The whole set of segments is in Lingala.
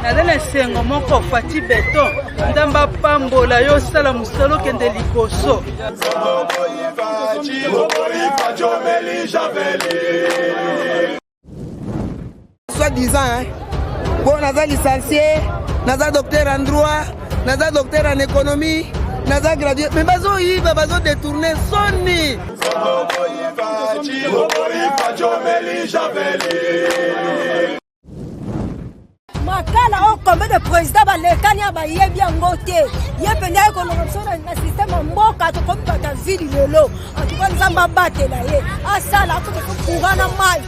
Nadana sengo moko fati beton. Ndamba pambola yo sala musolo kende likoso. Soi-disant, hein. Bon, naza licencié, naza docteur en droit, naza docteur en économie, naza gradué. Mais bazo yiba, bazo détourner soni. Makala o combien de présidents balekani abayebi yango te ye penda économie na système mboka to comme bata ville lelo en tout cas nzamba batela ye asala ko kugana mai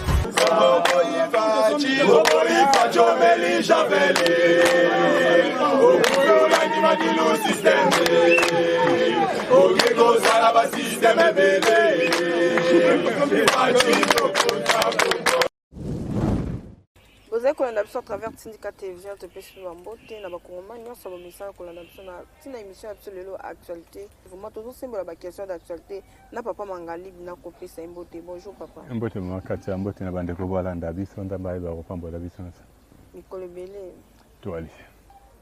Vous avez colonné à travers syndicat télévision te pêche sur Mbote na bakongoma nyonso ba message colonné na tina émission absolument actualité vraiment toujours symbole la question d'actualité na papa Mangali na kopesa Mbote. Bonjour papa. Mbote makati Mbote na bande ko balanda biso ndamba ba ko pambola biso nsa Nicole Belé to ali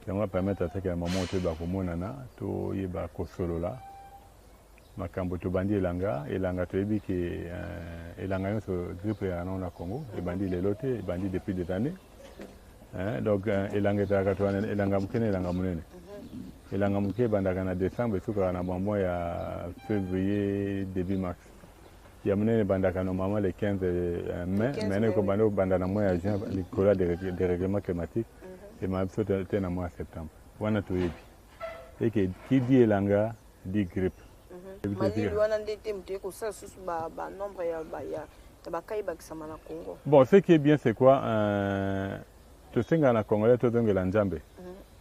yango permettre à ce que maman te ba ko monana to yeba ko solola makambo to bandi elanga to yebi ke elanga yo so grippe ya na Congo e bandi le lote e bandi depuis des années donc elanga ta ka to elanga mukene elanga munene elanga muke bandaka na décembre suka na bombo ya février début mars ya munene bandaka normalement le 15 mai mais ne ko bando bandana mois ya juin l'école des règlements climatiques et ma absolument na mois septembre wana to yebi et que qui dit elanga dit grippe. Bon, ce qui est bien, c'est quoi tu sais, dans la Congolais, tu as l'Anjambe.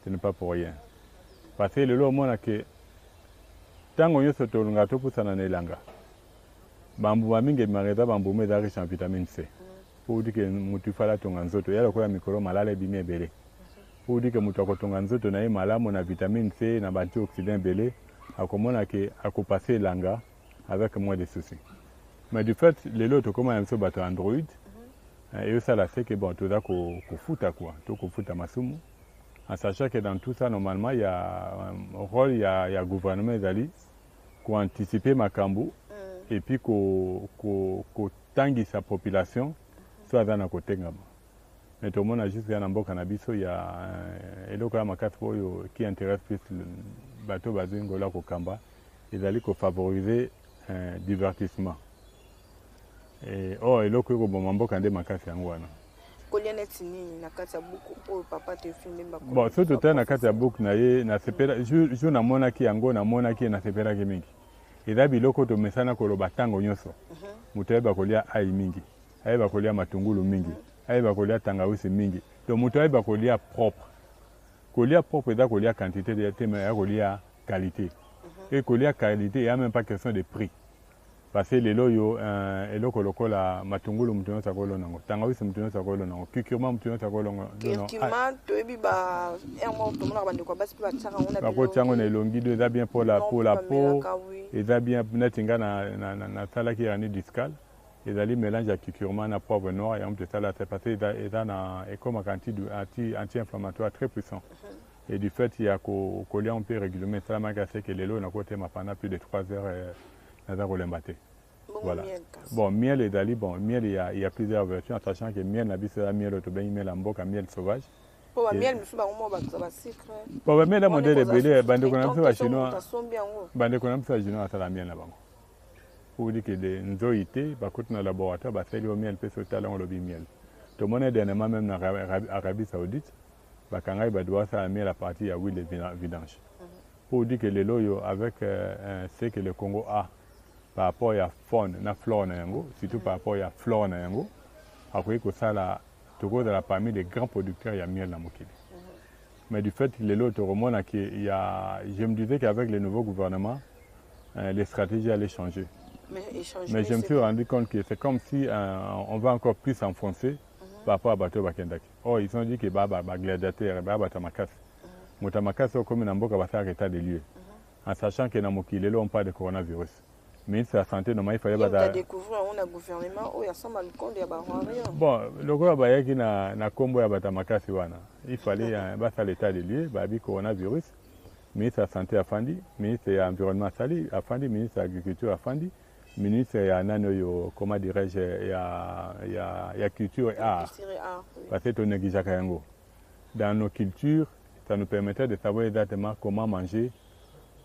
Ce n'est pas pour rien. Parce que le lot, on a que tant qu'on y a ce tournage, tout ça dans l'anga. Bambou aminge mareta bambou me da riche en vitamine C. Pour dire que mutu fala tonga nzoto, yala ko ya mikoro malala bimé belé. Pour dire que mutu ko tonga nzoto na mala na vitamine C na antioxydant belé. À comment on passer l'anga avec moins de soucis. Mais du fait, les lots, comment on se bat Android, et ça, là, c'est que bon, tout ça, qu'on fout à quoi, tout qu'on fout à Masumu, en sachant que dans tout ça, normalement, il y a un rôle, il y a gouvernement d'Ali, qu'on anticipe Makambu, et puis qu'on tangue sa population, soit dans le côté. Mais tout le monde a juste un bon cannabis, il y a un local qui intéresse plus le bateau basé Ngola Kokamba, ils allaient favoriser un divertissement. Et oh, et local Bomambo Kande Makasi Angwana. Bon, surtout na kati ya book na ye na sepera ju na mona ki yango na mona ki na sepera ke mingi. Eza biloko to mesana ko loba tango nyonso. Muteba kolia ai mingi. Aiba kolia matungulu mingi. Aiba kolia tangawisi mingi. Donc muteba kolia propre. Kolia propre eza kolia quantité de thème ya kolia qualité. Et kolia qualité, il n'y a même pas question de prix. Parce que les loyo eloko lokola matungulu mutuno sakolo nango. Tangawisi mutuno sakolo nango. Kikirma mutuno sakolo nango. Kikirma to ebi ba ermo to mona bande ko basi ba tsaka on a ba ko tsango na elongi de za bien pour la peau. Et ça bien netinga na sala qui est discal. Et ali mélange à kikirma na poivre noir et on te sala c'est parce que ça na et comme anti-inflammatoire très puissant. Et du fait il y a coller on peut régulièrement ça m'a cassé que les lots na côté ma pendant plus de 3 heures na kolembate. Voilà. Bon, miel et dali, bon, miel il y a plusieurs versions, en sachant que miel n'a pas miel autobéi, miel en boca, miel sauvage. Pour miel, nous sommes en sucre. Pour miel, la modèle est belé, bande qu'on a fait à chinois, bande qu'on a fait à chinois, ça la miel là-bas. Pour dire que les nzoïtés, bah, quand on a laboratoire, bah, c'est le miel, peut sauter là, on lobby miel. Tout le monde est dernièrement même en Arabie Saoudite, bah, quand il doit ça la miel à partir à huile de vidange. Pour dire que les loyaux, avec ce que le Congo a, par rapport à la faune, la flore, surtout par rapport à la flore, après que ça, de la parmi les grands producteurs, il y a miel dans Mokili. Mais du fait que les lots, je me disais qu'avec le nouveau gouvernement, les stratégies allaient changer. Mais je me suis rendu compte que c'est comme si on va encore plus s'enfoncer par rapport à Bateau Bakendaki. Oh, ils ont dit que Baba gladiateur, Baba Tamakas. Moutamakas, comme une amboka, va faire état des lieux. En sachant que dans Mokili, on parle de coronavirus. ministre de la santé normalement il fallait bata découvrir on a gouvernement o ya samba likonde ya barwaria bon lokola bayaki na kombo ya bata makasi wana il fallait basa l'état des lieux babi coronavirus ministre de la santé afandi ministre de l'environnement afandi ministre de l'agriculture afandi ministre ya nano yo comment dirais-je ya culture et art parce que on négligeaka yango dans nos cultures ça nous permettait de savoir exactement comment manger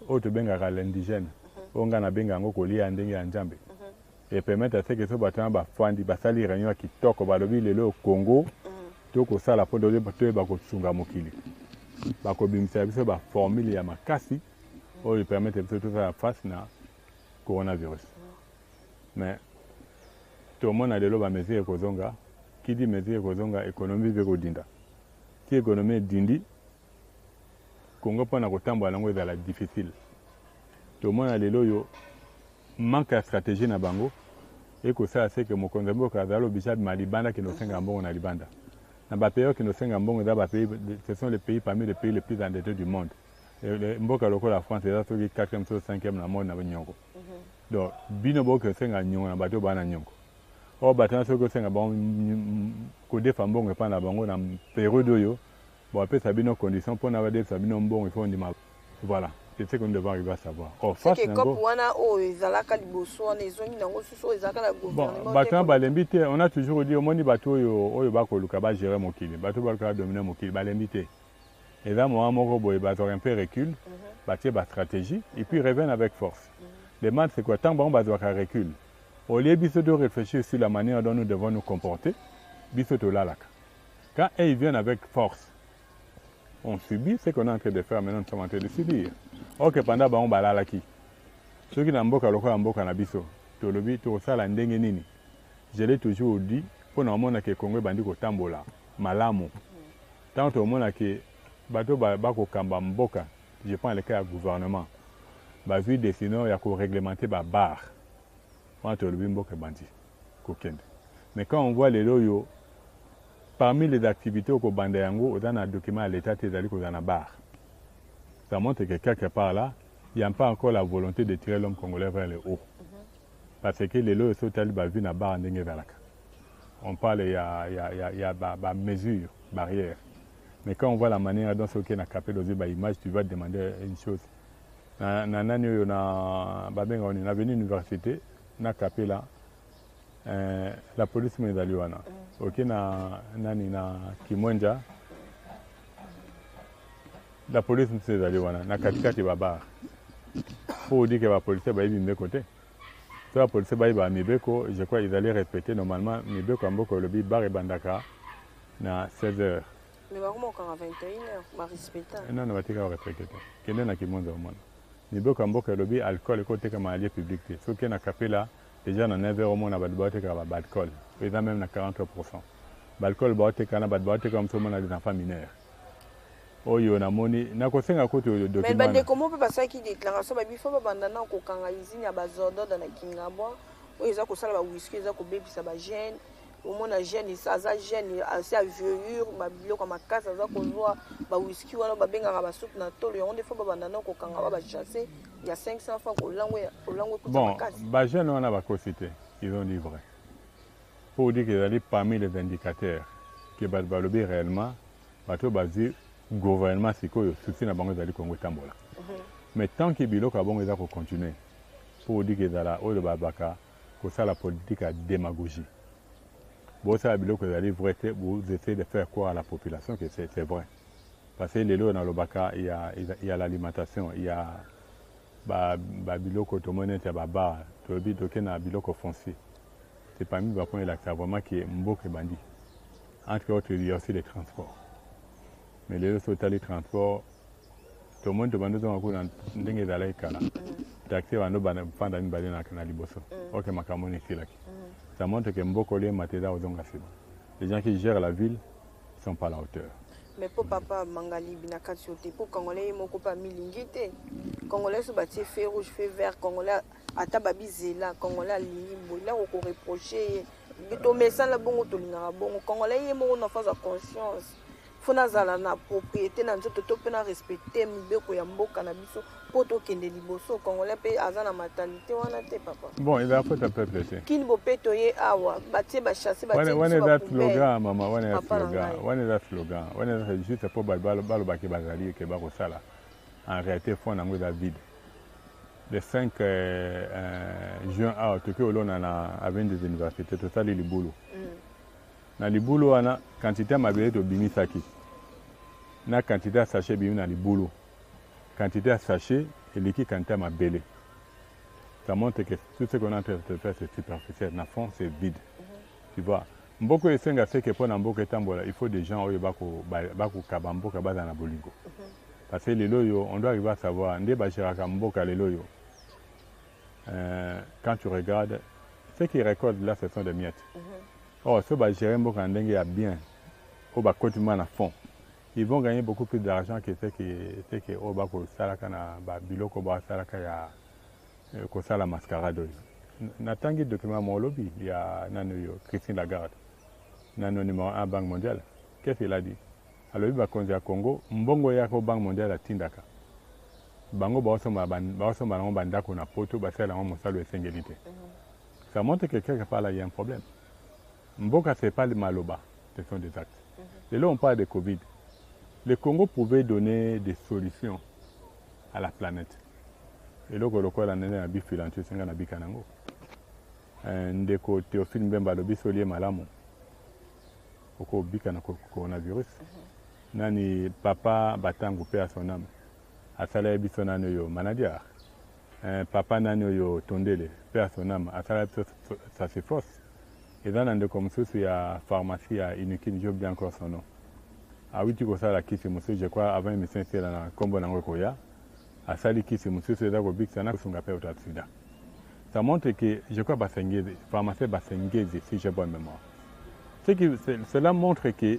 autre bengaka l'indigène onga na benga yango kolia ndenge ya Nzambe et permettre à ce que so batana ba fandi basali réunion kitoko balobi lelo au Congo to ko sala po dole bato ba ko tsunga mokili ba ko bimisa biso ba formule ya makasi o permettre biso tout ça face na coronavirus mais tout le monde a lelo ba mesure ko zonga qui dit mesure ko zonga économie veko dinda qui économie dindi Congo pona ko tambo lango ezala difficile. Tout le monde a lelo manque de stratégie na bango et que ça c'est que mon konzambo kazalo bichad malibanda qui nous senga mbongo na libanda. Na ba pays qui nous senga mbongo da ba pays ce sont les pays parmi les pays les plus endettés du monde. Mboka loko la France est sur le 4e ou 5e na monde na nyongo. Donc bino boka senga nyongo na bato bana nyongo. O batana soko senga bon ko defa mbongo pa na bango na période yo. Bon après ça bino conditions pour na ba ça bino mbongo il faut ndima. Voilà. C'est ce qu'on devrait arriver à savoir. C'est que quand on a on a toujours dit au monde bateau yo bako luka ba gérer mokili. Bateau bako dominer mokili ba limité. Et là moi moko boy ba un peu recul, ba tie ba stratégie et puis reviennent avec force. Demande c'est quoi tant bon ba recul. Au lieu biso de réfléchir sur la manière dont nous devons nous comporter, biso to lalaka. Quand ils viennent avec force, on subit ce qu'on est en train de faire maintenant, nous sommes en train de subir. Ok, pendant que on balala qui ceux qui n'ont pas le mboka na biso, to lobi to sala ndenge nini. Je l'ai toujours dit, pour nous montrer que Congo bandi ko tambola, malamu. Tant au monde que bato ba ko kamba mboka, je prends le cas du gouvernement. Ba vu décision ya ko réglementer ba bar. On to lobi mboka bandi ko kende. Mais quand on voit les loyo parmi les activités au bande yango, on a un document à l'état tezali ko na bar. Ça montre que quelque part là, il n'y a pas encore la volonté de tirer l'homme congolais vers le haut. Parce que les lois sont telles que na bar ndenge velaka. On parle il y a mesures, barrières. Mais quand on voit la manière dont ce qui est capé dans une image, tu vas te demander une chose. On a venu à l'université, on a capé là. La police m'a dit ok na Kimwenja la police m'a dit na katikati baba pour dire que la police va y venir côté so la police va y va mibeko je crois ils allaient respecter normalement mibeko amboko lobi bar et bandaka na 16h mais comment quand à 21h va respecter non va tika respecter kende na Kimwenja au monde mibeko amboko lobi alcool côté comme allié public so qui na capé déjà dans 9h au monde, on a de l'alcool. Et là même à 40%. L'alcool, c'est comme ça, on a des enfants mineurs. Oh, il y a un moni. Mais comment on peut passer qui déclaration il faut pas abandonner au Kangaizini à Bazodo dans la Kingabwa. Oh, ils ont que ça la whisky, ils ont que baby ça va gêne. Au moins la gêne, ça gêne assez à vieux, ba bilo comme casse, ça qu'on voit ba whisky ou alors ba benga ba soupe na tolo. On des fois pas abandonner au Kangawa ba chasser. Il y a 500 francs au langwe bon, bah jeunes on a pas cité, ils ont dit vrai. Pour dire qu'ils allaient parmi les indicateurs qui va développer réellement, bateau basé gouvernement c'est quoi souci na bango zali Congo tambola. Mais tant que bilo ka bango za ko continuer pour dire qu'ils allaient au babaka pour ça la politique à démagogie. Bon ça bilo que zali vrai vous essayez de faire quoi à la population que c'est vrai. Parce que les lots dans le baka il y a l'alimentation, il y a biloko tomone te baba to bi to na biloko foncier c'est pas mis va prendre l'accès vraiment qui est mboke bandi entre autres il y a aussi les transports mais les autres les transports tout le monde demande donc ko ndenge za lai kala taxi wa no bana fanda ni bali na kana liboso OK makamoni filaki ça montre que mboko les mateda ozonga c'est les gens qui gèrent la ville sont pas à la hauteur. Mais pour papa Mangali binakati yote pour Congolais moko pa milingi te Congolais so batie feu rouge feu vert Congolais ata babizela Congolais limbo là ko reprocher to message la bongo to linga bongo Congolais moko na face à conscience faut nazala na propriété na nzoto to pe na respecter mibeko ya mboka na biso po to kende liboso congolais pe aza na mentalité wana te papa. Bon, il va faut un peu blessé. Kini bo pe to ye awa batie ba chasser ba tie. One that slogan mama, one that slogan. One that juste pour balo baki bazali ke ba ko sala. En réalité fond na ngoza vide. Le 5 juin à Tokyo on a avec des universités total libulu. Na libulu wana quantité mabele to bimisaki. Na quantité sachet bimi na libulu. Quantité sachet et liquide quantité mabele. Ça montre que tout ce qu'on est en train de faire c'est superficiel. Na fond c'est vide. Tu vois. Mboko esenga c'est que pour na mboko etambola, il faut des gens oyo bako kabambo kabaza na bolingo. Parce que les loyaux, on doit arriver à savoir, quand tu regardes, ce qu'ils récoltent là, ce sont des miettes. Or, ceux qui gèrent bien, au bas continuellement à fond, ils vont gagner beaucoup plus d'argent que ceux qui au bas ko salaka na bilo ko ba salaka ya ko sala mascarade. Natangi document mon lobby, il y a Christine Lagarde, nano numéro 1 Banque mondiale. Qu'est-ce qu'il a dit? Alors, il va conduire à Congo, Mbongo yako Banque mondiale à Tindaka. Bango baosoma bango bandako na poto basala ngo mosalo esengelité. Ça montre que quelque part là il y a un problème. Mboka c'est pas le maloba, ce sont des actes. Et là on parle de Covid. Le Congo pouvait donner des solutions à la planète. Et là ko la nene na bifilantu senga na bikanango. Ndeko Théophile Mbemba lobi solie malamu. Oko bikana coronavirus. Nani papa batangu pe à son âme. Asala biso nano yo manadia. Papa nano yo tondele pe à son âme. Asala ça c'est fausse. Et dans un de comme ça il y a pharmacie à Inukini, j'ai oublié encore son nom. Ah oui tu vois ça la kisi monsieur je crois avant émission c'est là combo nango koya. Asali kisi monsieur c'est là ko big sana kusunga pe otatsida. Ça montre que je crois basengeze pharmacie basengeze si j'ai bonne mémoire. Cela montre que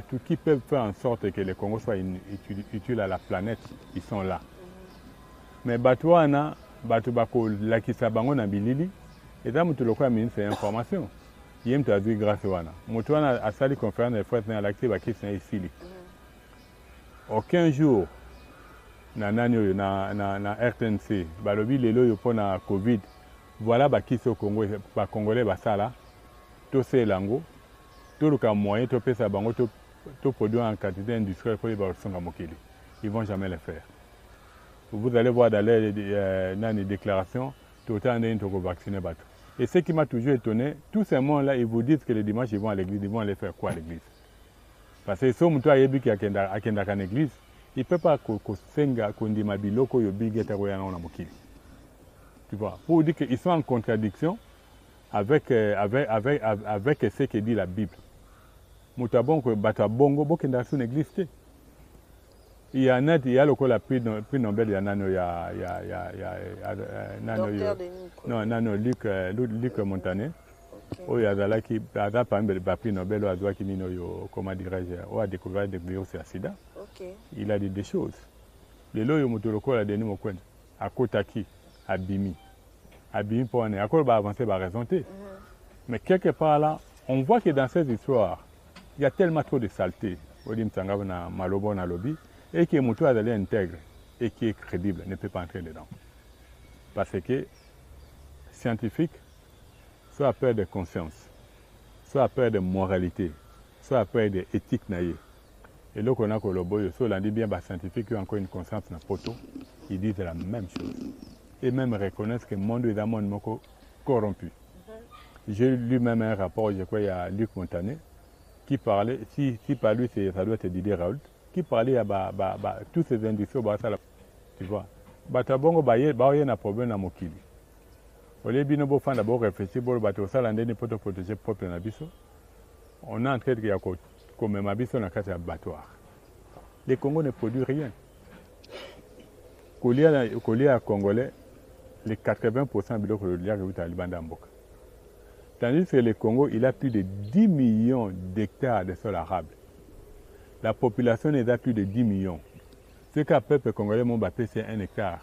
tout qui peuvent faire en sorte que le Congo soit utile à la planète, ils sont là. Mais Batouana, Batubako, Lakisa Bango na Bilili, et là, tu le crois, ministre d'information. Il y a vu grâce à Wana. Moutouana a sali conférence de fois dans l'actif à qui c'est ici. Aucun jour, na RTNC, balobi lelo yo pona Covid, voilà qui c'est au Congo, ba Congolais basala, tout c'est lango. Tout le cas moyen, tout ça, tout produit en quantité industrielle pour les personnes à Mokili. Ils ne vont jamais le faire. Vous allez voir dans les déclarations, tout le temps, ils vont vacciner. Et ce qui m'a toujours étonné, tous ces gens-là, ils vous disent que le dimanche, ils vont à l'église. Ils vont aller faire quoi à l'église? Parce que si on a une église, il ne peut pas tu vois, pour dire qu'ils sont en contradiction avec ce que dit la Bible. Mutabongo batabongo bokenda sur l'église. Il y a le prix Nobel ya nano ya nano Luc Montané. O ya zala ki ada parmi prix Nobel o azwa ki nino yo comment dirais-je o a découvert des virus ya sida. Il a dit des choses. Le loyo mutoloko la deni mokwenda akotaki abimi pour on est encore avancer ba raisonner. Mais quelque part là, on voit que dans ces histoires, il y a tellement trop de saleté, et que Moutou Azali intègre et qui est crédible ne peut pas entrer dedans. Parce que scientifique, soit à peur de conscience, soit à peur de moralité, soit à peur d'éthique naïe. Et là, on a que le boy, soit on dit bien, scientifique, qui a encore une conscience dans le poteau, ils disent la même chose. Et même reconnaissent que le monde est un monde corrompu. J'ai lu même un rapport, je crois, il y a Luc Montané, qui parlait, si par lui, ça doit être Didier Raoult, qui parlait à tous ces industries, tu vois. Batabongo, il y a un problème dans Mokili. Au lieu de nous faire d'abord réfléchir, pour protéger le propre nabiso, on est en train de comme un abisso dans le abattoir. Les Congos ne produisent rien. Collier à Congolais, les 80% de l'eau de l'État à Libandamboka. Tandis que le Congo, il a plus de 10 millions d'hectares de sol arable. La population est à plus de 10 millions. Ce qu'un peuple congolais m'a battu, c'est 1 hectare.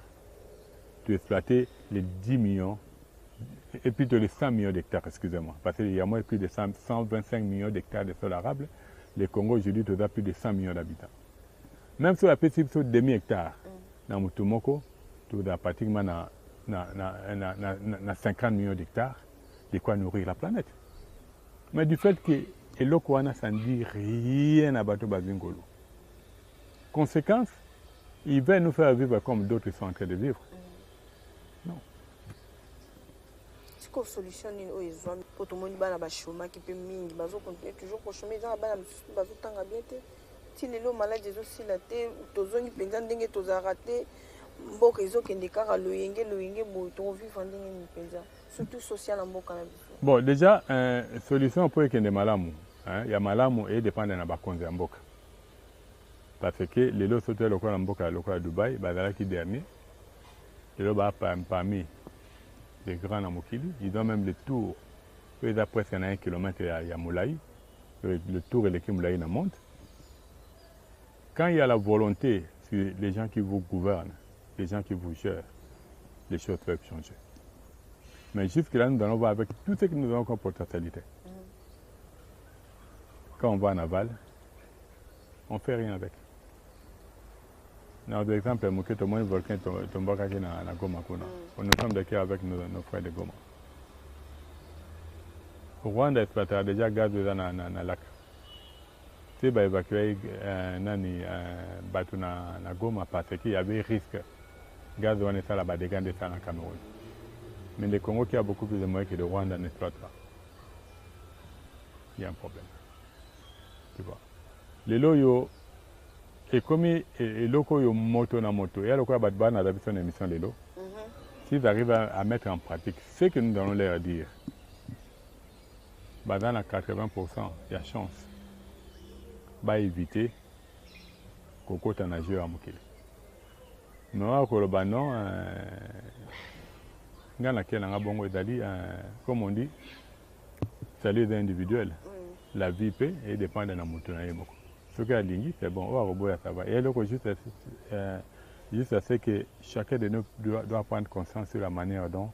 Tu exploiter les 10 millions, et plutôt les 100 millions d'hectares, excusez-moi. Parce qu'il y a moins plus de 125 millions d'hectares de sol arable. le Congo aujourd'hui a plus de 100 millions d'habitants. Même si on a petit demi-hectare, dans Mutumoko, tu as pratiquement 50 millions d'hectares, de quoi nourrir la planète. Mais du fait que l'Okwana ça ne dit rien à Bato Bazingolo. Conséquence, il va nous faire vivre comme d'autres sont en train de vivre. Non. C'est quoi la solution pour tout le monde qui a chômage qui peut mingi, continuer toujours pour chômer, ils ont bien bien. Si les malades aussi la terre, tous ont pensé ndenge tous raté, mboka ezokende kaka loyenge boy to vivre ndenge penza, surtout social en mboka na biso. Bon, déjà solution pour ekende malamu, il y a malamu et dépendre na bakonzi ya mboka. Parce que les lots sautent le coin mboka à Dubaï, bazala qui dernier. Les lots parmi les grands Namokili, ils ont même le tour. Ils ont presque 1 kilomètre à Moulaï. Le tour et l'équipe Moulaï na monte. Quand il y a la volonté sur les gens qui vous gouvernent, les gens qui vous gèrent, les choses peuvent changer. Mais jusque-là, nous allons voir avec tout ce que nous avons comme potentialité. Quand on va en aval, on ne fait rien avec. Par exemple, nous avons un volcan qui est à Goma. Nous sommes d'accord avec nos frères de Goma. Au Rwanda, exploitera déjà gaz dans le lac. Si on évacuer na Goma parce qu'il y avait risque gaz de la dégâts de ça en Cameroun. Mais le Congo qui a beaucoup plus de moyens que le Rwanda n'exploite pas. Il y a un problème. Tu vois. Les loyaux, et comme les locaux ont moto na moto, il y a le quoi battre dans la émission de l'eau. S'ils arrivent à mettre en pratique ce que nous allons leur dire, dans 80%, il y a chance. Va éviter Koko Tanagio à Mokele. Mais on a non, comme on dit, salut individuel. La vie peut et dépend de la moto. Ce qui a dit, c'est bon, on va ça va. Et donc, juste à ce que chacun de nous doit prendre conscience sur la manière dont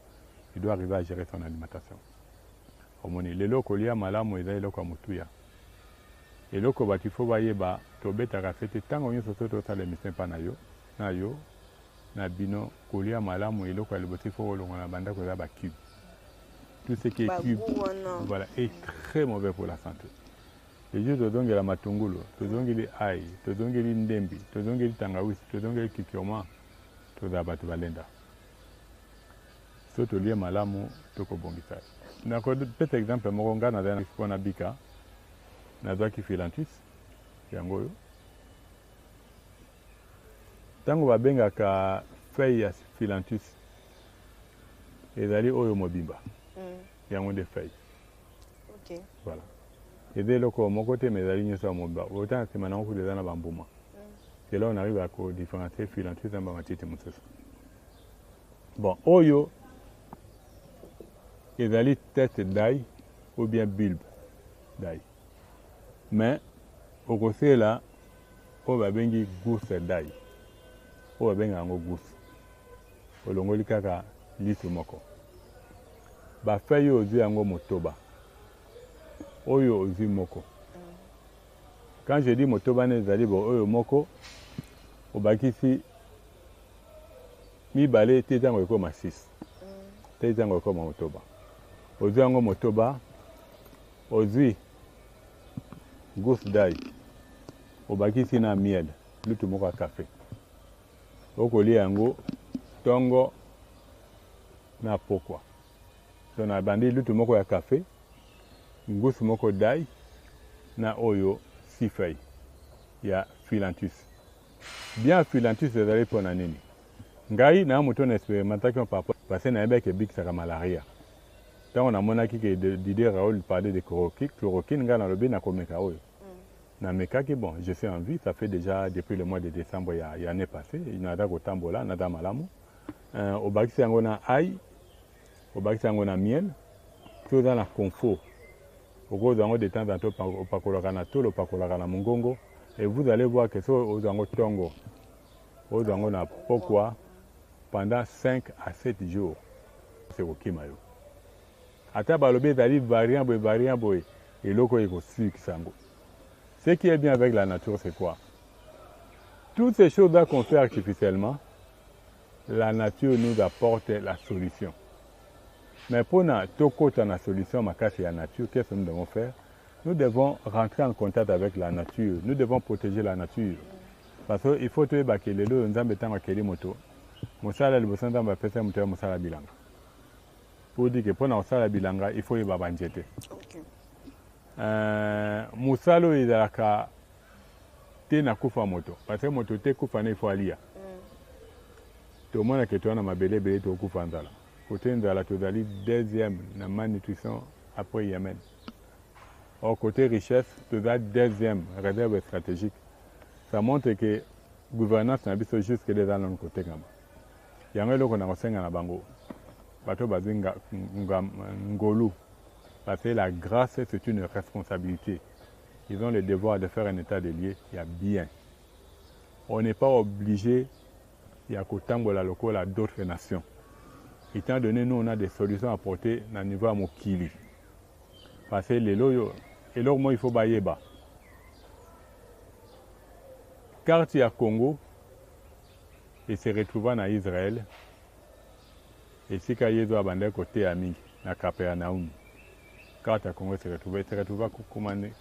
il doit arriver à gérer son alimentation. Les locaux, il y a malamu, il y a les locaux à Moutuya. Et loko bati faut voyer ba to betaka fete tango nyo soto to sala mission pa na yo na bino kolia malamu et loko aliboti faut longa na banda ko za ba cube. Tout ce qui est cube voilà est très mauvais pour la santé. Les jeux de donge la matungulu, to donge li ai, to donge li ndembi, to donge li tangawisi, to donge li kikioma, to za batu balenda. Soto lia malamu to ko bongisa. Na ko peut exemple mo nga na dana ko na bika. Nazaki filantus yango yo tango babengaka feuille ya filantus ezali oyo mobimba yango de feuille. OK, voilà ede loko moko te mais ezali nyonso ya mobimba autant sema nango kuza na bambuma et là on arrive à différencier filantus na matiti mosusu. Bon oyo ezali tête d'ail ou bien bulbe d'ail. Mais au côté là, on va bengi gousse d'ail. On va bengi ango gousse. Au longoli kaka lisu moko. Ba feuille ozu ango motoba. Oyo ozu moko. Quand je dis motoba ne zali bo oyo moko, obakisi mi balé tétango eko ma 6. Tétango eko ma motoba. Ozu ango motoba, ozu gousse d'ail, obakisi na miel, lutu moko ya café. Okolia yango tongo na pokwa. So na bandi lutu moko ya café, gousse moko d'ail na oyo 6 feuilles ya filantus. Bien filantus ezali pona nini. Ngai na moto na expérimentation par rapport parce que na yebeke bikisaka malaria. Tant on a monaki que Didier Raoul parlait de chloroquine, nga na lobi na komeka oyo. Na mekaki bon, je suis en vie, ça fait déjà depuis le mois de décembre il y a l'année passée, il n'a pas de tambola, n'a pas malamu. Au bakisi yango na ail, au bakisi yango na miel, tout dans la confort. Au cours de temps en temps, au pakolaka na tolo, au pakolaka na mungongo, et vous allez voir que ça aux ango tongo, aux ango na pokwa pendant 5 à 7 jours. C'est au kimayo. Ata balobi ezali variant boy et loko eko suki sango. Ce qui est bien avec la nature, c'est quoi? Toutes ces choses-là qu'on fait artificiellement, la nature nous apporte la solution. Mais pour la solution, c'est la nature, qu'est-ce que nous devons faire? Nous devons rentrer en contact avec la nature. Nous devons protéger la nature. Parce qu'il faut que les gens nous aient moto. Mosala liboso nzambe apesa moto ya mosala bilanga. Pour dire que pour mosala bilanga, il faut y avoir banjete. Musalo ezalaka te na kufa moto. Parce que moto te kufa na il faut alia. Tout le monde a que tu as mabele belé to kufa nzala. Côté nzala tozali deuxième na malnutrition après Yémen. Au côté richesse, tozali deuxième réserve stratégique. Ça montre que gouvernance n'a pas juste que des ans côté gamba. Yango loko na kosenga na bango. Bato bazinga ngolu. Parce que la grâce, c'est une responsabilité. Ils ont le devoir de faire un état des lieux. Il y a bien. On n'est pas obligé, il y a qu'autant la locale à d'autres nations. Étant donné, nous, on a des solutions à porter dans le niveau à Mokili. Parce que les loyaux, et là, moi, il faut bailler bas. Car il y a Congo, et se retrouvant en Israël, et si quand il y a un côté ami, à Capernaum, quand le Congo se retrouve à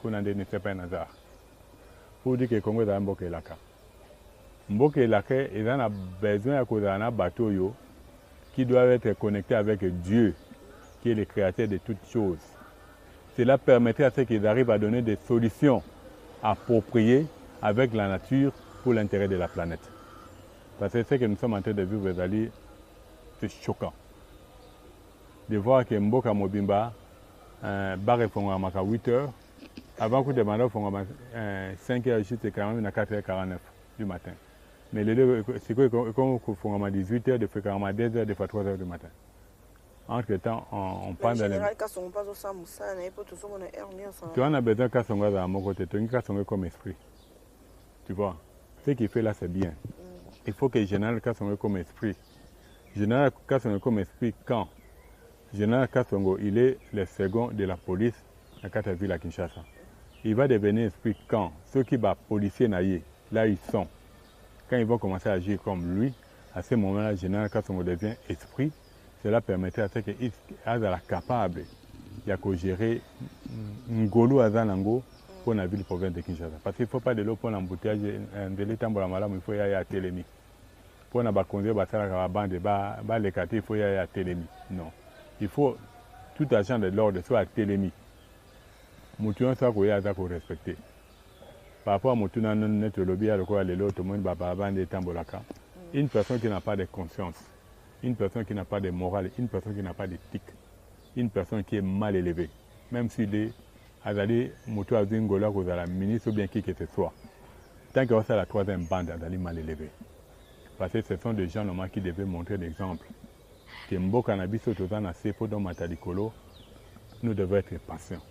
Kounandé ne fait pas un hasard. Pour dire que le Congo est un Mboké Laka. Mboké Laka, ils ont besoin d'un bateau qui doit être connecté avec Dieu, qui est le créateur de toutes choses. Cela permettrait à ce qu'ils arrivent à donner des solutions appropriées avec la nature pour l'intérêt de la planète. Parce que ce que nous sommes en train de vivre, c'est choquant. De voir que Mboka Mobimba, bar est à 8 heures, avant que demande à 5 h juste c'est quand même à 4h49 du matin. Mais c'est comme qu'on a 18 h, de fait quand même 2 h, de fois 3 h du matin. Entre temps, on parle de général, quand on passe au Samoussa, tu en as besoin quand on va à mon côté, tu as comme esprit. Tu vois, ce qu'il fait là, c'est bien. Il faut que le général Kassongo comme esprit. Général Kassongo comme esprit quand Général Kassongo, il est le second de la police à Kataville à Kinshasa. Il va devenir esprit quand ceux qui sont policiers naïfs, là ils sont. Quand ils vont commencer à agir comme lui, à ce moment-là, Général Kassongo devient esprit. Cela permettait à ce qu'il soit capable de gérer Ngolo Azanango pour la ville province de Kinshasa. Parce qu'il ne faut pas de l'eau pour l'embouteillage de l'état de la maladie, il faut y aller à Télémi. Pour la conduire, il faut y aller à Télémi. Non. Il faut tout agent de l'ordre soit à Télémi. Mouton soit qu'on a respecté. Par rapport à Mouton, notre lobby a le quoi les autres, une personne qui n'a pas de conscience, une personne qui n'a pas de morale, une personne qui n'a pas d'éthique, une personne qui est mal élevée, même s'il est Azali Moutou Azingola, vous la ministre ou bien qui que ce soit. Tant que c'est la troisième bande, Azali mal élevé. Parce que ce sont des gens normalement qui devaient montrer l'exemple. Que Mbo Cannabis Autozan a Sepo dans Matalikolo, nous devons être patients.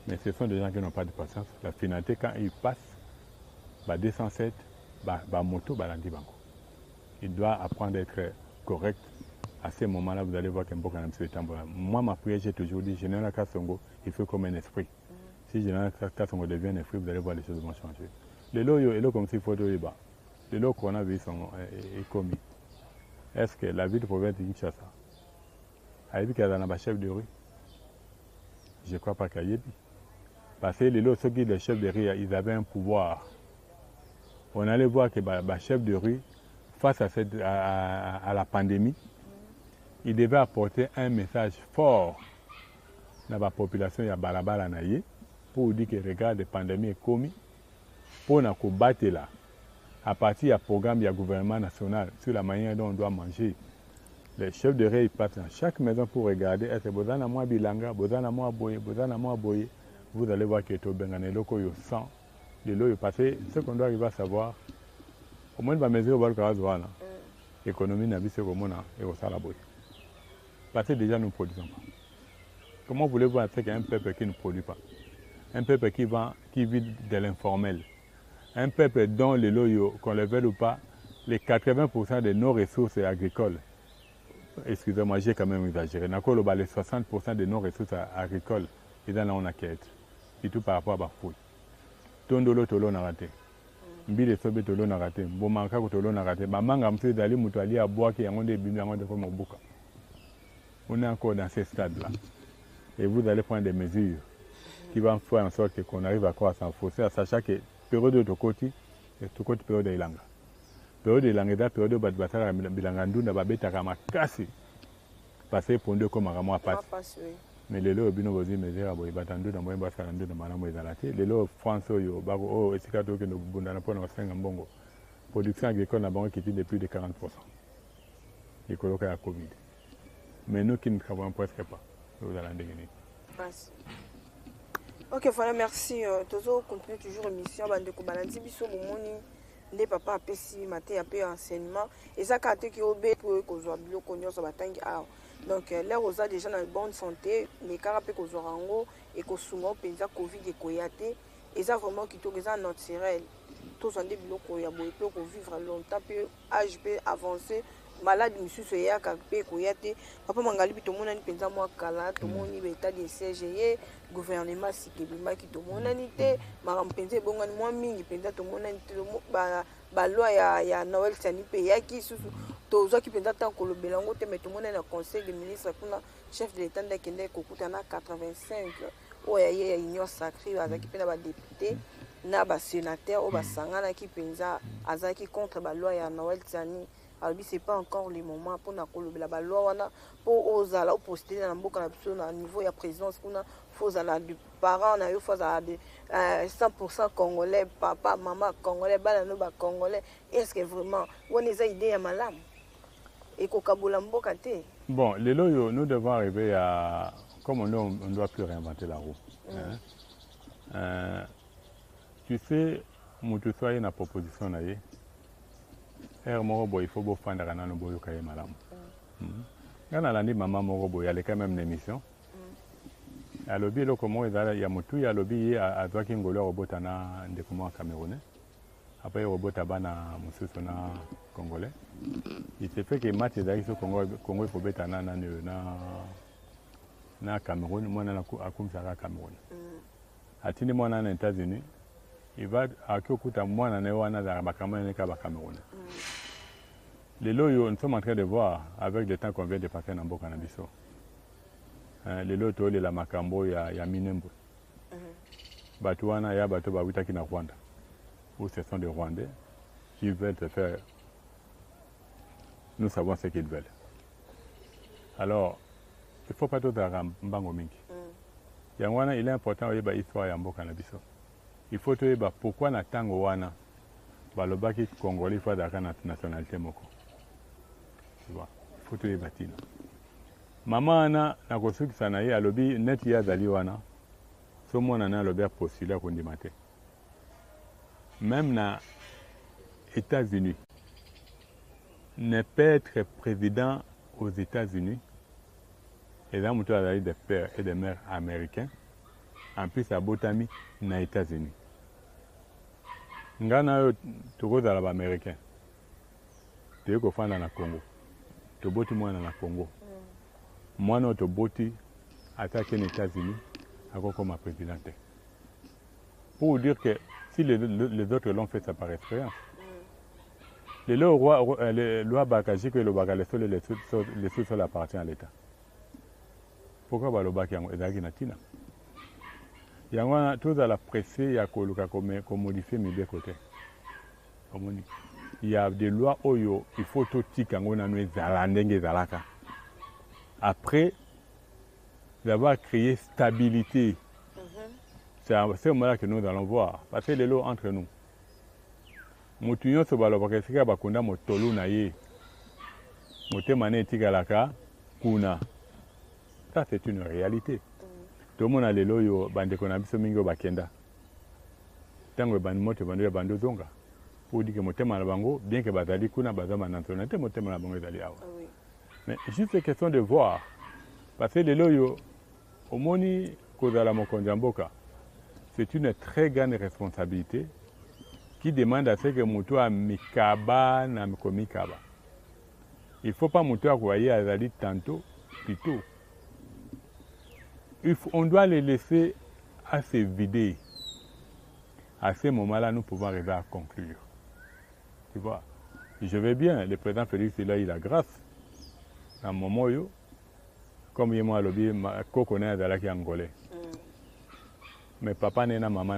Mais ce sont des gens qui n'ont pas de patience. La finalité, quand ils passent, 207, moto, il doit apprendre à être correct. À ce moment-là, vous allez voir que Mbo Cannabis est en bon. Moi, ma prière, j'ai toujours dit, Général Kassongo, il faut comme un esprit. Si Général Kassongo devient un esprit, vous allez voir les choses vont changer. Les lots, comme s'il faut de bas. Les lots qu'on a vus sont commis. Est-ce que la ville de province de Kinshasa a vu qu'il y a un chef de rue? Je ne crois pas qu'il y ait. Parce que les chefs de rue, ils avaient un pouvoir. On allait voir que les chefs de rue, face à la pandémie, ils devaient apporter un message fort dans la population de Balabala pour dire que regarde, la pandémie est commise, pour nous combattre là. À partir du programme du gouvernement national sur la manière dont on doit manger. Les chefs de rue partent dans chaque maison pour regarder est-ce que vous avez un bilanga, vous avez un boye, vous avez un boye. Vous allez voir que tout le monde est sang de l'eau. Parce que ce qu'on doit arriver à savoir, au moins, la mesure où l'économie n'a pas été et au salaboy. Parce que déjà, nous ne produisons pas. Comment voulez-vous qu'il y ait un peuple qui ne produit pas? Un peuple qui vit de l'informel. Un peuple dont les loyaux, qu'on le veuille ou pas, les 80% de nos ressources agricoles, excusez-moi, j'ai quand même exagéré, les 60% de nos ressources agricoles, ils en ont en quête, et tout par rapport à Bafoui. tondolo tolo na raté mbile sobe tolo na raté bomaka ko tolo na raté mamanga mse dali mutu ali abwaki yango nde bimi yango de ko mobuka. On est encore dans ce stade là et vous allez prendre des mesures qui vont faire en sorte qu'on arrive à quoi s'enfoncer, sachant que période de côté et tout côté période ilanga période ilanga da période bat batara bilanga ndunda babeta kama kasi passer pour deux comme à passe. Mais les lots bino bozi mesure abo ibatandu na moyemba sala ndu na mana moyeza lati les lots France yo bako o esikato ke no bunda na pona wasenga mbongo production agricole na bango qui est de plus de 40%. Les coloca à Covid. Mais nous qui ne travaillons presque pas, vous allez en dégainer. Ok, voilà, merci. Toujours continue toujours l'émission. Bandeko balandi biso bomoni nde papa apesi maté apé enseignement et ça quand qui obé pour que zo bilo konyo so batangi a. Donc là aux a déjà dans bonne santé, les carapé ko zo rango et ko sungo penza Covid et koyate et ça vraiment qui to ça naturel. Tous en dé bilo koya boy peut ko vivre longtemps peut âge peut avancer. Malade misusu ya kakpe koyate papa mangali bito mona ni penza mwa kala to moni beta de CGE gouvernement sikebima ki to mona ni te maram penza bonga ni mwa mingi penza to mona ni te ba loi ya Noël tani pe ya ki susu to zo ki penza tan ko lobelango te mais to mona na conseil des ministres kuna chef de l'état ndakende kokuta na 85 oya ye union sacrée azaki pena ba député na ba sénateur o ba sangana ki penza azaki contre ba loi ya Noël tani. Alors, ce n'est pas encore le moment pour la loi pour oser poster dans le niveau de la présidence. Il faut des parents, il faut 100% congolais, papa, maman, congolais, congolais. Est-ce que vraiment, on a des idées à malam? Et bon, les lois, nous devons arriver à. Comme on ne doit plus réinventer la roue. Tu sais, Moutoussa, il y a une proposition. Il faut que faire un boyo kaye malam. Quand on a dit maman morobo, il y a quand même une émission. À lobby le comment il y a mutu ya lobby à toi qui ngolo robotana de comment camerounais. Après robot abana mususu na congolais. Il s'est fait que match d'ailleurs au Congo il faut betana na Cameroun, moi na akumsaka Cameroun. Atini moi na États-Unis. Il va à Kyokuta moi na newana za bakamane ka Cameroun. Les lots, nous sommes en train de voir, avec le temps qu'on vient de passer dans Mboka na biso. Les lots, il y a la Makambo, il y a Minembo. Batouana, il y a Bato Bawita qui na Rwanda. Où ce sont des Rwandais qui veulent se faire. Nous savons ce qu'ils veulent. Alors, il ne faut pas tout à Mbango Mingi. Yangwana, il est important de l'histoire de Mboka na biso. Il faut te dire pourquoi na tango wana balobaki congolais faut daka na nationalité moko. Tu vois, il faut te dire batino. Maman na kosukisa na ye alobi net ya zali wana. So mona na lobi postulé ko ndimate. Même na États-Unis ne peut être président aux États-Unis et là mutu azali des pères et des mères américains. En plus à Botami na États-Unis. Ngana yo tokoza la américain. Te ko fanda na Congo. To boti mwana na Congo. Mwana to boti attaquer les États-Unis comme président. Pour dire que si les autres l'ont fait ça par expérience. Les lois Bakaji que le Bagaleso les sous-sols appartient à l'État. Pourquoi balobaki yango ezaki na tina? Yangwana tous à la presse ya koluka comme modifier mes côtés. Il y a des lois oyo il faut tout tikango na nous zalandenge zalaka. Après d'avoir créé stabilité. C'est à ce moment-là que nous allons voir parce que les lois entre nous. Mutunyo so balobaka sika bakunda motolu na ye. Motema na etikalaka kuna. Ça c'est une réalité. Tout le monde a les lois, bande qu'on a mis mingo bakenda. Tant que bande moto bande bande zonga. Pour dire que motema na bango, bien que bazali kuna bazama nationalité motema na bango ezali awa. Mais juste question de voir, parce que les lois, au moni kozala mokonzi mboka, c'est une très grande responsabilité qui demande à ce que mutu a mikaba na mikomikaba. Il faut pas mutu a voyer azali tantôt plutôt. On doit les laisser à se vider. à ce moment-là, nous pouvons arriver à conclure. Tu vois, je vais bien, le président Félix, il a eu la grâce. À un moment, comme il m'a dit, je connais les Angolais. Mais papa n'est pas maman,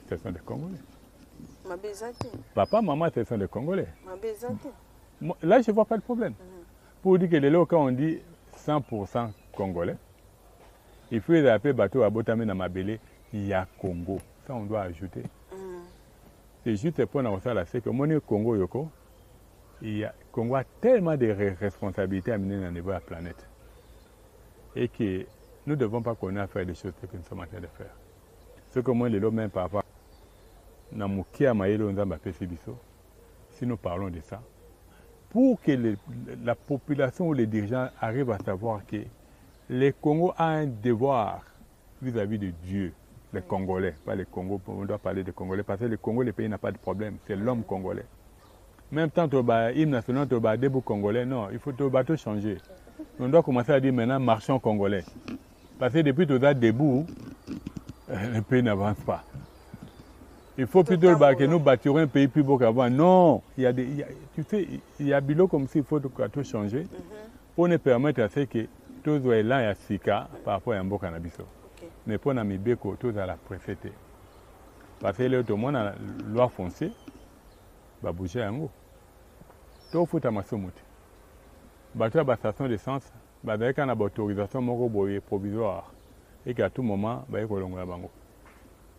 ce sont des Congolais. Papa, maman, ce sont des Congolais. Là, je ne vois pas de problème. Pour dire que les locaux, on dit 100% Congolais, il faut appeler bateau à Botame dans ma belé, il y a Congo. Ça, on doit ajouter. C'est juste pour nous dire que mon Congo, Congo a tellement de responsabilités à mener au niveau de la planète. Et que nous ne devons pas connaître à faire des choses que nous sommes en train de faire. Ce que moi, les lots, même par rapport si nous parlons de ça, pour que la population ou les dirigeants arrivent à savoir que le Congo a un devoir vis-à-vis de Dieu, les Congolais, pas les Congos, on doit parler des Congolais, parce que le Congo, le pays n'a pas de problème, c'est l'homme congolais. Même tant que l'hymne national, le debout congolais, non, il faut tout changer. On doit commencer à dire maintenant marchons congolais. Parce que depuis tout ça, debout, le pays n'avance pas. Il faut plutôt que nous bâtirons un pays plus beau qu'avant. Non, tu sais, il y a bilo comme s'il faut tout changer pour nous permettre à ce que tout soit là et sika par rapport à un beau cannabis. Mais pour nous dire que tout à la préféter. Parce que tout le monde a la loi foncée, va bouger en haut. Tout faut à ma sommite. Bâtir la station d'essence, avec une autorisation provisoire et qu'à tout moment, il y a un bango.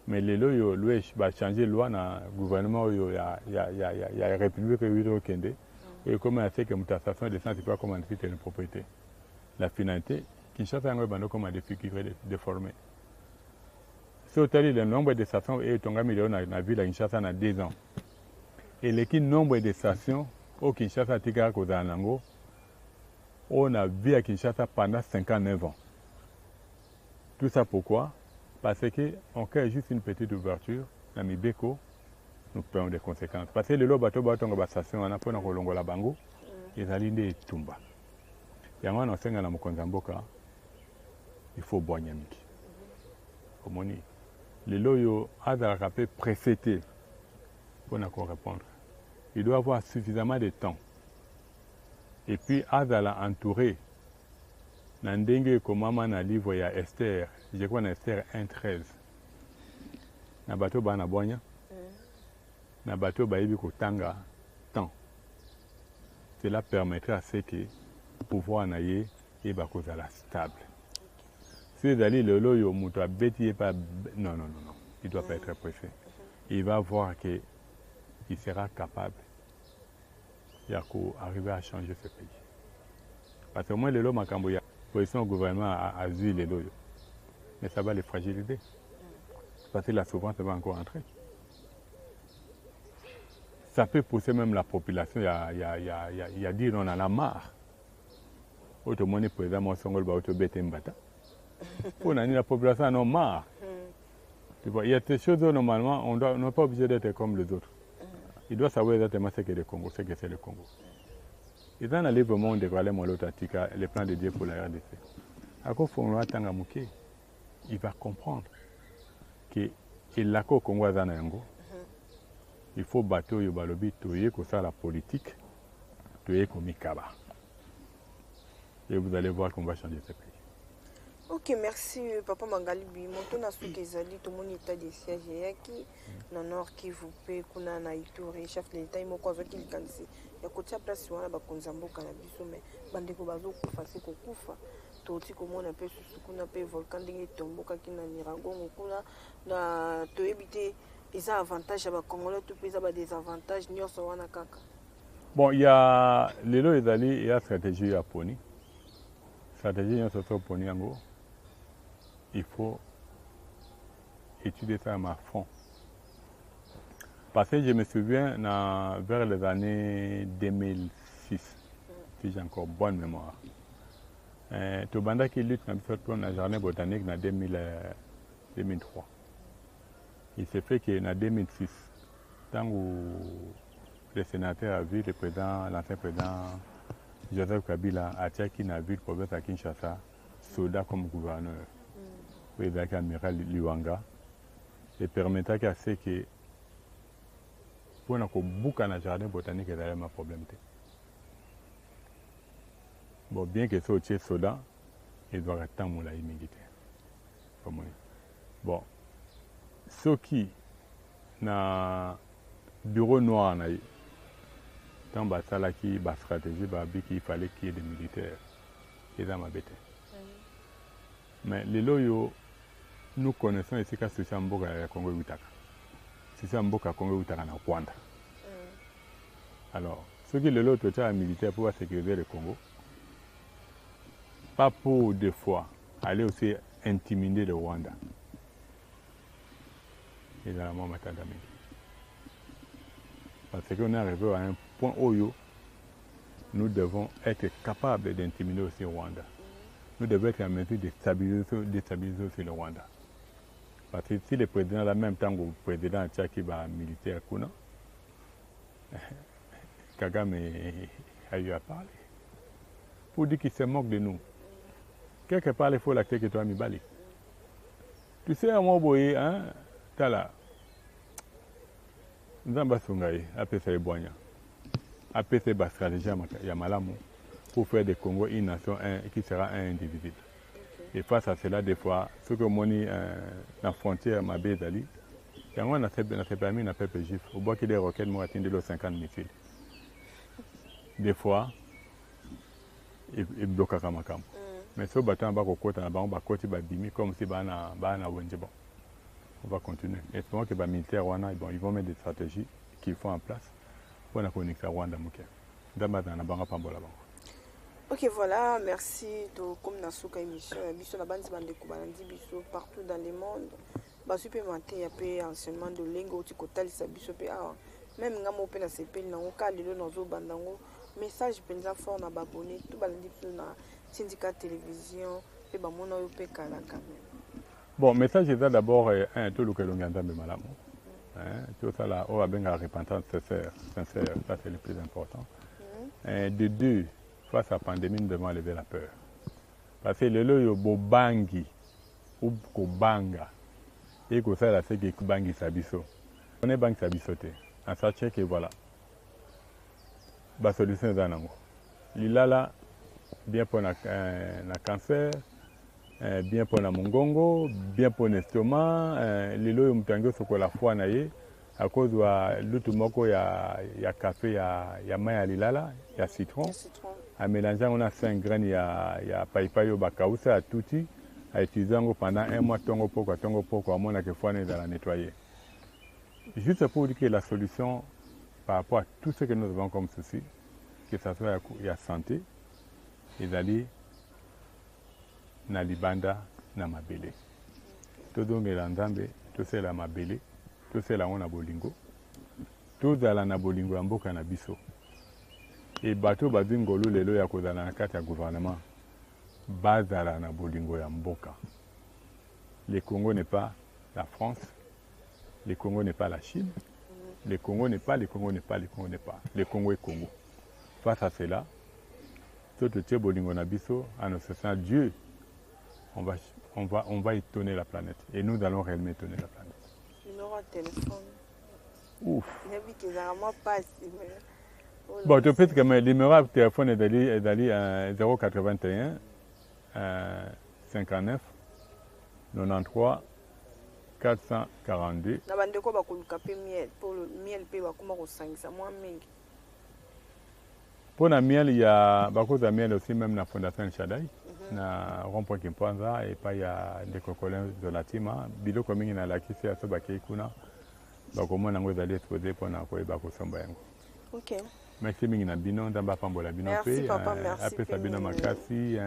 Mais les lois, va changer la loi dans le gouvernement, il y a la République au Kende. Et comment on sait que la station d'essence, c'est pas comme un titre de propriété. La finalité, Kinshasa a un bandeau comme un difficulté de former. Si on a le nombre de stations, et on a mis dans la ville de Kinshasa dans 2 ans. Et le nombre de stations au Kinshasa, on a vu à Kinshasa pendant 59 ans. Tout ça pourquoi? Parce qu'on crée juste une petite ouverture, dans Mibeko, nous prenons des conséquences. Parce que le bateau de la station, on a pris la bango, ils ont des tumba. Et on a fait un Mokonzamboka, il faut boire Nyamiki. Les loyaux ont rappelé précédé pour nous répondre. Il doit avoir suffisamment de temps. Et puis, Azala entouré, Nandenge Komama na livre ya Esther, je crois Esther 1:13. Na bateau ba na bonya. Na bateau ba yebi kotanga temps. Cela permettra à ce que le pouvoir na ye et ba kozala stable. Si vous allez le loyo muto abeti pas non, il doit pas être préfet. Il va voir que il sera capable d'arriver à changer ce pays. Parce que moi, le loyo makambo ya position au gouvernement a vu les loyaux. Mais ça va les fragiliser. Parce que la souffrance va encore entrer. Ça peut pousser même la population il y a dire on en a marre. Autre monde président mon songol ba auto bête mbata. Pour la population en a marre. Tu vois, il y a des choses où normalement on n'est pas obligé d'être comme les autres. Il doit savoir exactement ce que le Congo, ce que c'est le Congo. Ils ont allé vraiment dévoiler les plans de Dieu pour la RDC. À quoi faut-on attendre à il va comprendre que l'accord Congo Zanango, il faut battre le balobi, toyer comme ça la politique, toyer comme Mikaba. Et vous allez voir qu'on va changer ce pays. Ok, merci Papa Mangalibi. Mon a su kezali tout mon état de siège yaki na nord qui vous paie kuna na Ituri chef de l'état imoko azoki likanisi ya kotia place wana bakonzamboka na biso mais bandeko bazokufa se kokufa toti komona pe susu kuna pe volcan ndenge tombokaki na Nyiragongo kuna na toyebi te eza avantage ya bakongolais to pe eza badesavantage nyonso wana kaka. Bon, il y a lelo ezali il y a stratégie ya poni. Stratégie nyonso to poni yango. Il faut étudier ça à fond. Parce que je me souviens vers les années 2006, si j'ai encore bonne mémoire. Tobanda qui lutte dans le jardin botanique en 2003. Il s'est fait qu'en 2006, tant que le sénateur a vu l'ancien président Joseph Kabila a Tchaki a vu le province à Kinshasa, soldat comme gouverneur. Avec l'amiral Liwanga, et permettait à ce que pour nous bouquer dans jardin botanique et d'ailleurs ma problème. Bon, bien que ce soit soda, il doit rester dans la humidité. Bon, ce qui na bureau noir na tant basala qui ba stratégie ba bi qu'il fallait qu'il y ait des militaires et dans ma bête. Mais les loyaux nous connaissons ici que c'est un mboka ya Congo Utaka. C'est un mboka Congo Utaka na Rwanda. Alors, ceux qui le lot est militaire pour sécuriser le Congo, pas pour des fois aller aussi intimider le Rwanda. Et là, moi, parce qu'on est arrivé à un point où nous devons être capables d'intimider aussi le Rwanda. Nous devons être en mesure de déstabiliser aussi le Rwanda. Parce que si le président, en même temps que le président Tchaki va militaire, Kagame a eu à parler. Pour dire qu'il se moque de nous. Quelque part, il faut l'acter que toi, Mibali. Tu sais, à moi, boy, hein, t'as là. Nzamba Sungaï, après c'est Boigna. Après c'est la stratégie Yamalamu pour faire des Congo une nation qui sera indivisible. Et face à cela, des fois, ce que moi, la frontière m'a bézali, et moi, on a permis de faire PGF. Au bout qu'il y a des roquettes, moi, j'ai atteint 50 missiles. Des fois, il bloque à Makam. Mais ce bâton va côté comme si on va continuer. Espérons que les militaires ils vont mettre des stratégies qu'ils font en place pour la connexion Rwanda. Ok, voilà, merci. Comme dans cette émission, partout dans le monde, il y a des enseignements de langue, même si on a message fort na abonné tout na syndicat télévision et bon, message est d'abord tout le que l'on a tout ça là, on a bien la repentance sincère, ça c'est le plus important. De deux, face à la pandémie, nous devons lever la peur. Parce que le loyo bobangi ou kobanga et que ça là c'est que bangi sabiso. On est bangi sabisoté. En sachant que voilà. La solution est dans le Lilala, bien pour le cancer, bien pour le mongongo, bien pour l'estomac. Lilo yumtango soko la foi naie à cause de l'automoko ya café ya maï lilala, ya citron. À mélanger on a 5 graines ya paipayo bakausa à touti à utiliser pendant un mois tongo poko à mon que foi dans la nettoyer. Juste pour dire que la solution par rapport à tout ce que nous avons comme souci, que ce soit la santé, et d'aller dans les bandes, dans ma belle. Tout le monde est en Zambie, tout c'est la ma belle, tout c'est la on a bolingo, tout c'est la na bolingo en boka na biso. Et bateau bazingolo lelo ya kozana na kati ya gouvernement, bazala na bolingo ya mboka. Le Congo n'est pas la France, le Congo n'est pas la Chine. Le Congo n'est pas, le Congo n'est pas, le Congo n'est pas. Le Congo est Congo. Face à cela, tout le temps, Bolingo Nabiso, en associant Dieu, on va étonner la planète. Et nous allons réellement étonner la planète. Numéro de téléphone. Ouf. Bon, tu peux dire que le numéro de téléphone est d'aller à 081 59 93 442. Na bandeko bakoluka pe miel pour le miel pe bakoma ko sangisa moi mingi. Pour la miel il y a beaucoup de miel aussi même la fondation Shaddai na rond-point Kimpanza et pas il y a des cocolins de la Tima biloko mingi na la kisi ya so bakei kuna bakomona ngo ezali exposé pour na ko ba ko somba yango. OK. Merci mingi na bino ndamba pambola bino pe. Merci papa, merci. Après ça bino makasi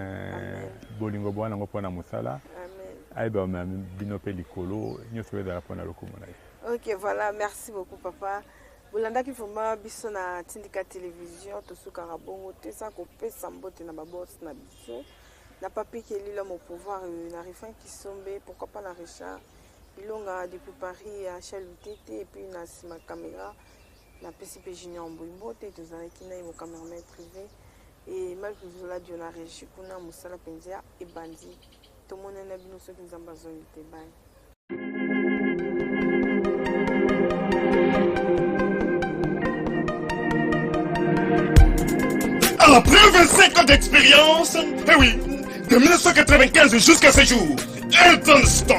bolingo bwana ngo pona musala. Amen. Ok, voilà, merci beaucoup papa. Bolanda ki foma biso na Tindika télévision to suka rabongo te sa ko pesa mbote na babos na biso. Na papi qui est l'homme au pouvoir na Rifan qui sombe pourquoi pas na Richard. Ilonga depuis Paris à Chalutete et puis na ma caméra na PCP Junior Mbouimbote to za ki na mo cameraman privé et mal que vous la diona régie kuna musala pendia et bandi. Tout le monde a vu ce que nous avons besoin de. Après 25 ans d'expérience, eh oui, de 1995 jusqu'à ce jour, Eden Store,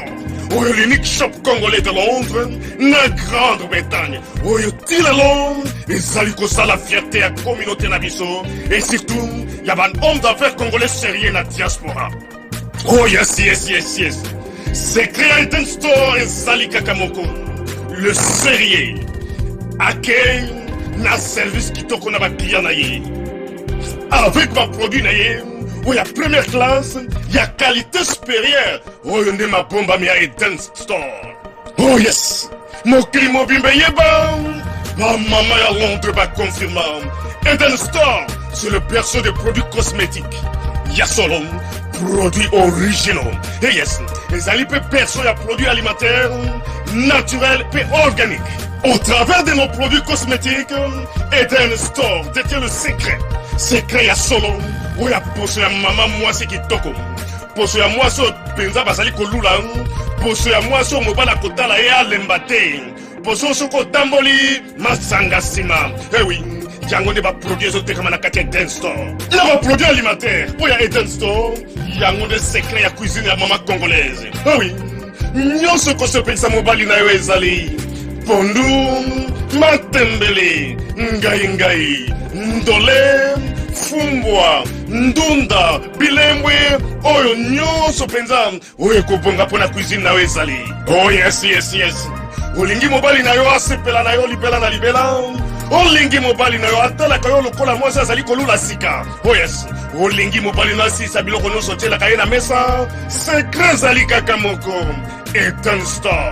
l'unique shop congolais de Londres, na Grande-Bretagne, il est Londres, et ça la fierté à la communauté nabiso, et surtout, il y a un homme d'affaires congolais sérieux dans la diaspora. Oh yes. C'est créé Eden Store et Zali Kakamoko, le sérieux, à quel na service qui toque na ba client naïe. Avec ma produit naïe, où il y a première classe, il y a qualité supérieure. Oh, il y a ma bombe à Eden Store. Oh yes, mon climat bimbe yeba. Ma maman à Londres va confirmer. Eden Store, c'est le berceau des produits cosmétiques. Yasolon, produits originaux. Et yes, les alipes perso et produits alimentaires, naturels et organiques. Au travers de nos produits cosmétiques, Eden Store détient le secret ya solo. Où ya poso ya maman moi c'est qui toko. Poso ya moi so penza basali kolula. Poso ya moi so mobala kotala ya lembate. Poso so ko tamboli masanga sima. Eh oui, yango ne ba produits zo tekama na kati Eden Store. Na ba produits alimentaires. Où ya Eden Store, yango de secret ya cuisine ya maman congolaise. Eh oui, nyonso ko se pensa mobali na yo ezali. Pondu, matembele, ngai, ndole, fumbwa, ndunda, bilembwe, oyo nyonso penza, oyo kobonga pona cuisine na ezali. Oh yes. Olingi mobali na yo asepela na yo libela na libela. Olingi mobali na yo atalaka yo lokola mwasi azali kolula sika. Oh yes, olingi mobali na asisa biloko nyonso tielaka ye na mesa. Secret zali kaka moko. Eden Store.